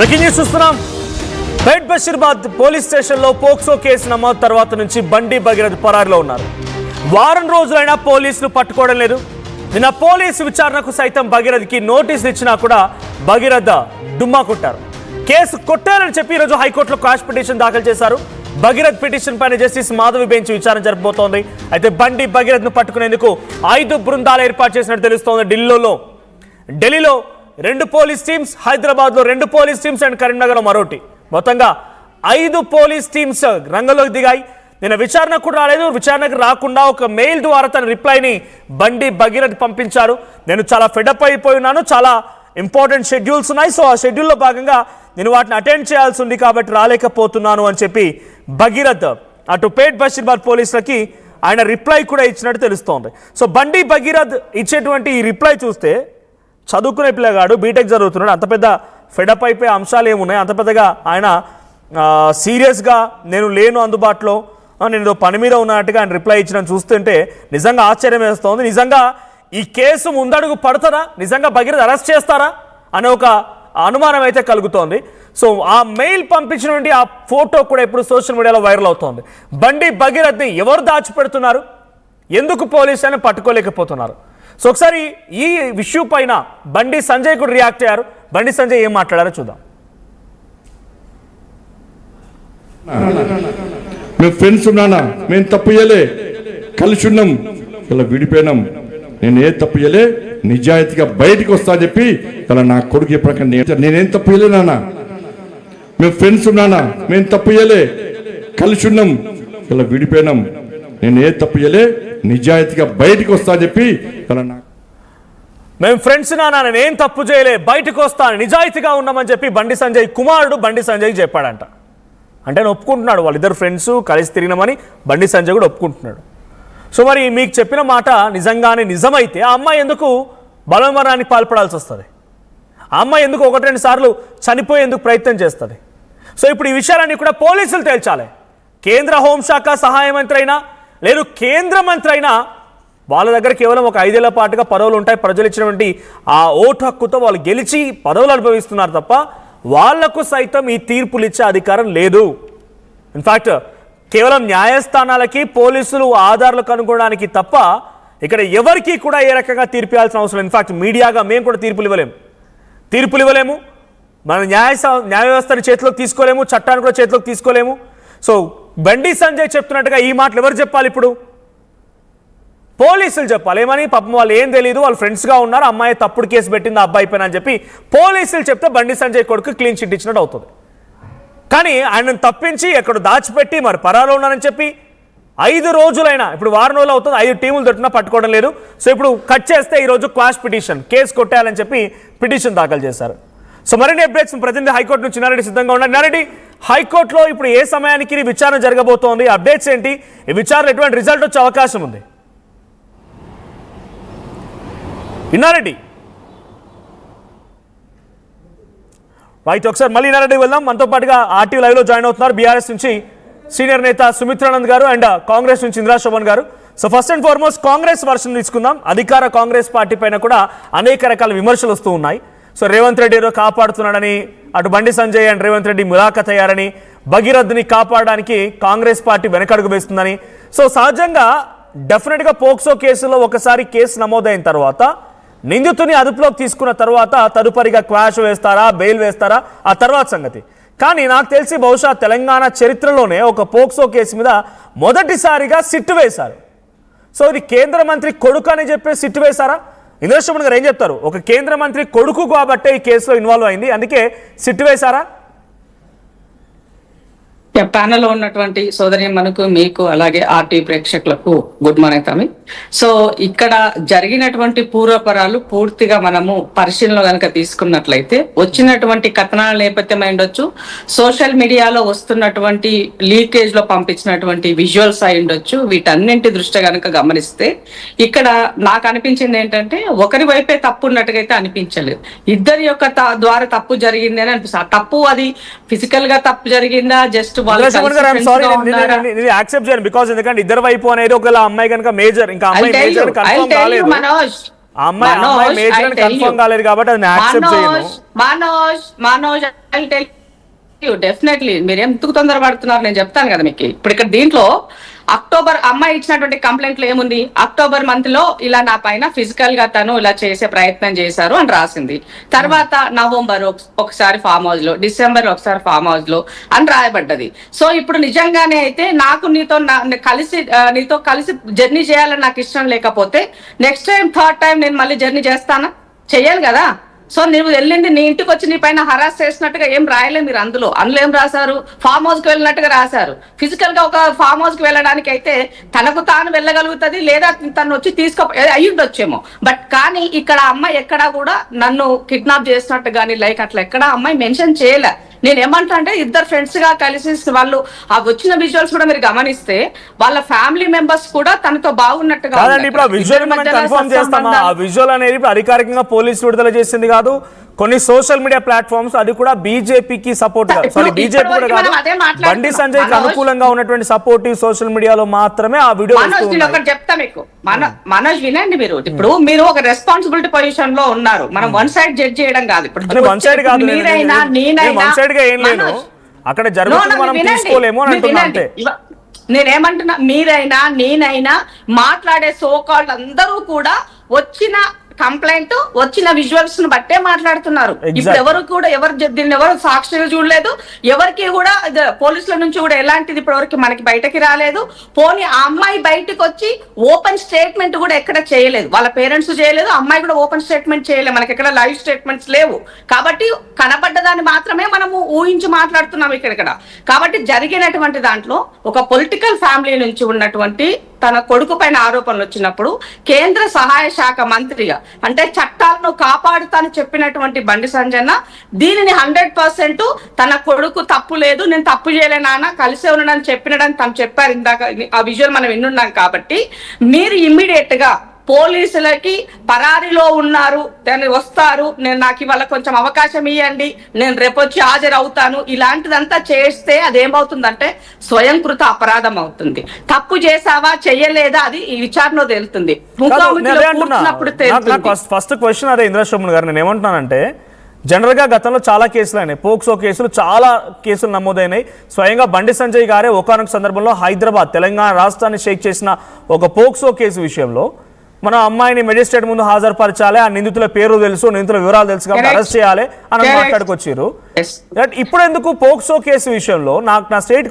Breaking news చూస్తున్నాం. పేట్ Bashirabad police స్టేషన్లో POCSO case నమోదు తర్వాత నుంచి బండి భగీరథ్ పరారీలో ఉన్నారు. వారం రోజులైనా పోలీసులు పట్టుకోవడం లేదు. నిన్న పోలీసు విచారణకు సైతం భగీరథ్కి నోటీసులు ఇచ్చినా కూడా భగీరథ్ డుమ్మా కొట్టారు. కేసు కొట్టారని చెప్పి ఈరోజు హైకోర్టులో క్వాష్ పిటిషన్ దాఖలు చేశారు. భగీరథ్ పిటిషన్ పైన జస్టిస్ మాధవి బెంచ్ విచారణ జరపబోతోంది. అయితే బండి భగీరథ్ ను పట్టుకునేందుకు 5 బృందాలు ఏర్పాటు చేసినట్టు తెలుస్తోంది. ఢిల్లీలో 2 పోలీస్ టీమ్స్, హైదరాబాద్ లో 2 పోలీస్ టీమ్స్ అండ్ కరీంనగర్ లో మరోటి, మొత్తంగా 5 పోలీస్ టీమ్స్ రంగంలోకి దిగాయి. నిన్న విచారణకు కూడా రాలేదు. విచారణకు రాకుండా ఒక మెయిల్ ద్వారా తన రిప్లైని బండి భగీరథ్ పంపించారు. నేను చాలా ఫెడప్ అయిపోయి ఉన్నాను, చాలా ఇంపార్టెంట్ షెడ్యూల్స్ ఉన్నాయి, సో ఆ షెడ్యూల్లో భాగంగా నేను వాటిని అటెండ్ చేయాల్సి ఉంది కాబట్టి రాలేకపోతున్నాను అని చెప్పి భగీరథ్ అటు పేట్ బషీర్బాద్ పోలీసులకి ఆయన రిప్లై కూడా ఇచ్చినట్టు తెలుస్తోంది. సో బండి భగీరథ్ ఇచ్చేటువంటి ఈ రిప్లై చూస్తే చదువుకునే పిల్లగాడు, బీటెక్ చదువుతున్నాడు, అంత పెద్ద ఫెడప్ అయిపోయే అంశాలు ఏమున్నాయి, అంత పెద్దగా ఆయన సీరియస్గా నేను లేను అందుబాటులో, నేను పని మీద ఉన్నట్టుగా ఆయన రిప్లై ఇచ్చిన చూస్తుంటే నిజంగా ఆశ్చర్యం వేస్తోంది. నిజంగా ఈ కేసు ముందడుగు పడుతుందా, నిజంగా భగీరథ్ అరెస్ట్ చేస్తారా అనే ఒక అనుమానం అయితే కలుగుతోంది. సో ఆ మెయిల్ పంపించినటువంటి ఆ ఫోటో కూడా ఇప్పుడు సోషల్ మీడియాలో వైరల్ అవుతోంది. బండి భగీరథ్ని ఎవరు దాచిపెడుతున్నారు, ఎందుకు పోలీసులను పట్టుకోలేకపోతున్నారు? సో ఒకసారి ఈ ఇష్యూ పైన బండి సంజయ్ కూడా రియాక్ట్ అయ్యారు. బండి సంజయ్ ఏం మాట్లాడారో చూద్దాం. మేము ఫ్రెండ్స్ ఉన్నానా, మేము తప్పు చేయలే, కలిసి ఉన్నాం, ఇలా విడిపోయినాం, నేను ఏ తప్పు చేయలే, నిజాయితీగా బయటికి వస్తా అని చెప్పి ఇలా నా కొడుకు ఎప్పటికీ నేనేం తప్పు చేయలే నాన్న, మేము ఫ్రెండ్స్ ఉన్నానా, మేము తప్పు చేయలే, కలిసి ఉన్నాం, ఇలా విడిపోయినాం, నేను ఏ తప్పు చేయలే, నిజాయితీగా బయటికి వస్తా అని చెప్పి ఇలా నా మేము ఫ్రెండ్స్ నాన్న, నేనేం తప్పు చేయలే, బయటకు వస్తాను, నిజాయితీగా ఉన్నామని చెప్పి బండి సంజయ్ కుమారుడు బండి సంజయ్ చెప్పాడంట. అంటే నేను ఒప్పుకుంటున్నాడు, వాళ్ళిద్దరు ఫ్రెండ్స్ కలిసి తిరిగినామని బండి సంజయ్ కూడా ఒప్పుకుంటున్నాడు. సో మరి మీకు చెప్పిన మాట నిజంగానే నిజమైతే ఆ అమ్మాయి ఎందుకు బలవమరణానికి పాల్పడాల్సి వస్తుంది? ఆ అమ్మాయి ఎందుకు 1-2 సార్లు చనిపోయేందుకు ప్రయత్నం చేస్తుంది? సో ఇప్పుడు ఈ విషయాలన్నీ కూడా పోలీసులు తేల్చాలి. కేంద్ర హోంశాఖ సహాయ మంత్రి అయినా లేదు కేంద్ర మంత్రి అయినా వాళ్ళ దగ్గర కేవలం ఒక 5 ఏళ్ల పాటుగా పదవులు ఉంటాయి. ప్రజలు ఇచ్చినటువంటి ఆ ఓటు హక్కుతో వాళ్ళు గెలిచి పదవులు అనుభవిస్తున్నారు తప్ప వాళ్లకు సైతం ఈ తీర్పులు ఇచ్చే అధికారం లేదు. ఇన్ఫ్యాక్ట్ కేవలం న్యాయస్థానాలకి పోలీసులు ఆధారాలు కనుగొనడానికి తప్ప ఇక్కడ ఎవరికి కూడా ఏ రకంగా తీర్పు ఇవ్వాల్సిన అవసరం. ఇన్ఫ్యాక్ట్ మీడియాగా మేము కూడా తీర్పులు ఇవ్వలేము, మన న్యాయ వ్యవస్థని చేతిలోకి తీసుకోలేము, చట్టాన్ని కూడా చేతిలోకి తీసుకోలేము. సో బండి సంజయ్ చెప్తున్నట్టుగా ఈ మాటలు ఎవరు చెప్పాలి? ఇప్పుడు పోలీసులు చెప్పాలి. ఏమని? పాపం వాళ్ళు ఏం తెలియదు, వాళ్ళు ఫ్రెండ్స్గా ఉన్నారు, అమ్మాయి తప్పుడు కేసు పెట్టింది ఆ అబ్బాయి పైన అని చెప్పి పోలీసులు చెప్తే బండి సంజయ్ కొడుకు క్లీన్ చిట్ ఇచ్చినట్టు అవుతుంది. కానీ ఆయనను తప్పించి ఎక్కడ దాచిపెట్టి మరి పరాలో ఉన్నారని చెప్పి 5 రోజులైనా, ఇప్పుడు వారం రోజులు అవుతుంది, 5 టీములు తొట్టినా పట్టుకోవడం లేదు. సో ఇప్పుడు కట్ చేస్తే ఈరోజు క్వాష్ పిటిషన్, కేసు కొట్టేయాలని చెప్పి పిటిషన్ దాఖలు చేశారు. సో మరిన్ని అప్డేట్స్ ప్రతినిధి హైకోర్టు నుంచి నారెడ్డి సిద్ధంగా ఉన్నారు. నారెడ్డి, హైకోర్టులో ఇప్పుడు ఏ సమయానికి విచారణ జరగబోతోంది, అప్డేట్స్ ఏంటి, ఈ విచారణ ఎటువంటి రిజల్ట్ వచ్చే అవకాశం ఉంది? ఇన్నారెడ్డి రైట్, ఒకసారి మళ్ళీ ఇన్నారెడ్డి వెళ్దాం. మనతో పాటుగా ఆర్టీవీ లైవ్ లో జాయిన్ అవుతున్నారు బీఆర్ఎస్ నుంచి సీనియర్ నేత సుమిత్రానంద్ గారు అండ్ కాంగ్రెస్ నుంచి ఇంద్రా శోభన్ గారు. So first and foremost Congress version తీసుకుందాం. అధికార కాంగ్రెస్ పార్టీ పైన కూడా అనేక రకాల విమర్శలు వస్తూ ఉన్నాయి. సో రేవంత్ రెడ్డి కాపాడుతున్నాడని, అటు బండి సంజయ్ అండ్ రేవంత్ రెడ్డి ములాఖత్ అయ్యారని, భగీరథ్ని కాపాడడానికి కాంగ్రెస్ పార్టీ వెనకడుగు వేస్తుందని. సో సహజంగా డెఫినెట్గా పోక్సో కేసులో ఒకసారి కేసు నమోదైన తర్వాత నిందితుని అదుపులోకి తీసుకున్న తర్వాత తదుపరిగా క్వాష్ వేస్తారా, బెయిల్ వేస్తారా, ఆ తర్వాత సంగతి. కానీ నాకు తెలిసి బహుశా తెలంగాణ చరిత్రలోనే ఒక పోక్సో కేసు మీద మొదటిసారిగా సిట్టు వేశారు. సో ఇది కేంద్ర మంత్రి కొడుకు అని చెప్పి సిట్టు వేశారా? ఇంద్రశోభన్ గారు ఏం చెప్తారు? ఒక కేంద్ర మంత్రి కొడుకు కాబట్టే ఈ కేసులో ఇన్వాల్వ్ అయింది, అందుకే సిట్టు వేశారా? ప్యానెల్లో ఉన్నటువంటి సోదరి మనకు, మీకు, అలాగే ఆర్టీ ప్రేక్షకులకు గుడ్ మార్నింగ్ తమి. సో ఇక్కడ జరిగినటువంటి పూర్వపరాలు పూర్తిగా మనము పరిశీలనలో కనుక తీసుకున్నట్లయితే వచ్చినటువంటి కథనాల నేపథ్యం ఉండొచ్చు, సోషల్ మీడియాలో వస్తున్నటువంటి లీకేజ్ లో పంపించినటువంటి విజువల్స్ అయి ఉండొచ్చు, వీటన్నింటి దృష్ట్యా కనుక గమనిస్తే ఇక్కడ నాకు అనిపించింది ఏంటంటే ఒకరి వైపే తప్పు ఉన్నట్టుగా అయితే అనిపించలేదు. ఇద్దరి యొక్క ద్వారా తప్పు జరిగింది అని అనిపిస్తుంది. ఆ తప్పు అది ఫిజికల్ గా తప్పు జరిగిందా, జస్ట్ ఎందుకంటే ఇద్దరు వైపు అనేది ఒక అమ్మాయి కనుక మేజర్, ఇంకా అమ్మాయి మేజర్ కన్ఫర్మ్ కాలేదు. ఆ అమ్మాయి Manoj, major I'll tell confirm you. కాలేదు కాబట్టి అది యాక్సెప్ట్ చేయను. Manoj I'll tell you, definitely మీరు ఎందుకు తొందరపడుతున్నారు నేను చెప్తాను కదా మీకు. ఇప్పుడు ఇక్కడ దీంట్లో అక్టోబర్ అమ్మాయి ఇచ్చినటువంటి కంప్లైంట్ లో ఏముంది, అక్టోబర్ మంత్ లో ఇలా నా పైన ఫిజికల్ గా తను ఇలా చేసే ప్రయత్నం చేశారు అని రాసింది. తర్వాత నవంబర్ ఒకసారి ఫామ్ హౌస్ లో, డిసెంబర్ ఒకసారి ఫామ్ హౌస్ లో అని రాయబడ్డది. సో ఇప్పుడు నిజంగానే అయితే నాకు నీతో కలిసి జర్నీ చేయాలని నాకు ఇష్టం లేకపోతే నెక్స్ట్ టైం థర్డ్ టైం నేను మళ్ళీ జర్నీ చేస్తానా? చెయ్యాలి కదా. సో నువ్వు వెళ్ళింది నీ ఇంటికి వచ్చి నీ పైన హరాస్ చేసినట్టుగా ఏం రాయలేదు మీరు. అందులో ఏం రాశారు, ఫామ్ హౌస్ కి వెళ్ళినట్టుగా రాశారు. ఫిజికల్ గా ఒక ఫామ్ హౌస్ కి వెళ్ళడానికి అయితే తనకు తాను వెళ్ళగలుగుతుంది, లేదా తను వచ్చి అయ్యుండొచ్చేమో. బట్ కానీ ఇక్కడ అమ్మాయి ఎక్కడా కూడా నన్ను కిడ్నాప్ చేసినట్టు కానీ లైక్ అట్లా ఎక్కడా అమ్మాయి మెన్షన్ చేయలే. నేను ఏమంటా అంటే ఇద్దరు ఫ్రెండ్స్ గా కలిసి వాళ్ళు ఆ వచ్చిన విజువల్స్ కూడా మీరు గమనిస్తే వాళ్ళ ఫ్యామిలీ మెంబర్స్ కూడా తనతో బాగున్నట్టుగా కాదండి. ఇప్పుడు ఆ విజువల్ మనం కన్ఫర్మ్ చేస్తామా? ఆ విజువల్ అనేది ఇప్పుడు అధికారికంగా పోలీసు విడుదల చేసింది కాదు, కొన్ని సోషల్ మీడియా ప్లాట్ఫామ్స్ అది కూడా బీజేపీకి సపోర్ట్ గా, సారీ బీజేపీ కూడా కాదు, బండి సంజయ్ కి అనుకూలంగా ఉన్నటువంటి సపోర్టివ్ సోషల్ మీడియాలో మాత్రమే ఆ వీడియో ఒకటి చెప్తా మీకు. మనోజ్ వినండి, ఇప్పుడు మీరు ఒక రెస్పాన్సిబిలిటీ పొజిషన్ లో ఉన్నారు. మనం వన్ సైడ్ జడ్జ్ చేయడం కాదు. ఇప్పుడు వన్ సైడ్ కాదు, వన్ సైడ్ గా ఏం లేదు, అక్కడ జరుగుతుంది మనం తీసుకోలేము అని అంటున్నా అంతే. నేనేమంటున్నా, మీరైనా నేనైనా మాట్లాడే సోకాల్డ్ అందరూ కూడా వచ్చిన కంప్లైంట్ వచ్చిన విజువల్స్ ను బట్టే మాట్లాడుతున్నారు. ఇప్పుడు దీన్ని ఎవరు సాక్షిగా చూడలేదు, ఎవరికి కూడా పోలీసుల నుంచి కూడా ఎలాంటిది ఇప్పటివరకు మనకి బయటకి రాలేదు. పోనీ ఆ అమ్మాయి బయటకు వచ్చి ఓపెన్ స్టేట్మెంట్ కూడా ఎక్కడ చేయలేదు, వాళ్ళ పేరెంట్స్ చేయలేదు, అమ్మాయి కూడా ఓపెన్ స్టేట్మెంట్ చేయలేదు, మనకి ఎక్కడ లైవ్ స్టేట్మెంట్స్ లేవు. కాబట్టి కనబడ్డదాన్ని మాత్రమే మనము ఊహించి మాట్లాడుతున్నాం ఇక్కడ. కాబట్టి జరిగినటువంటి దాంట్లో ఒక పొలిటికల్ ఫ్యామిలీ నుంచి ఉన్నటువంటి తన కొడుకు పైన ఆరోపణలు వచ్చినప్పుడు కేంద్ర సహాయ శాఖ మంత్రిగా, అంటే చట్టాలను కాపాడుతాను చెప్పినటువంటి బండి సంజయ్ దీనిని 100% తన కొడుకు తప్పు లేదు, నేను తప్పు చేయలే నాన్న, కలిసే ఉన్నానని చెప్పినని తను చెప్పారు. ఇందాక ఆ విజువల్ మనం వినున్నాం. కాబట్టి మీరు ఇమ్మీడియట్ గా పోలీసులకి పరారీలో ఉన్నారు, దాన్ని వస్తారు, నాకు ఇవాళ కొంచెం అవకాశం ఇవ్వండి, నేను రేపొచ్చి హాజరవుతాను, ఇలాంటిదంతా చేస్తే అదేమవుతుందంటే స్వయంకృత అపరాధం అవుతుంది. తప్పు చేసావా చెయ్యలేదా అది ఈ విచారణలో తేలుతుంది. ఫస్ట్ క్వశ్చన్ అదే ఇంద్రశోభన్ గారు, నేను ఏమంటున్నానంటే జనరల్ గా గతంలో చాలా కేసులు అయినాయి, పోక్సో కేసులు చాలా కేసులు నమోదైనాయి. స్వయంగా బండి సంజయ్ గారే ఒకానొక సందర్భంలో హైదరాబాద్ తెలంగాణ రాష్ట్రాన్ని షేక్ చేసిన ఒక పోక్సో కేసు విషయంలో మన అమ్మాయిని మెజిస్ట్రేట్ ముందు హాజరుపరచాలి, ఆ నిందితుల పేరు తెలుసు, నిందితుల వివరాలు తెలుసు కాబట్టి అరెస్ట్ చేయాలి అని మాట్లాడుకొచ్చారు. ఇప్పుడు ఎందుకు పోక్సో కేసు విషయంలో నా స్టేట్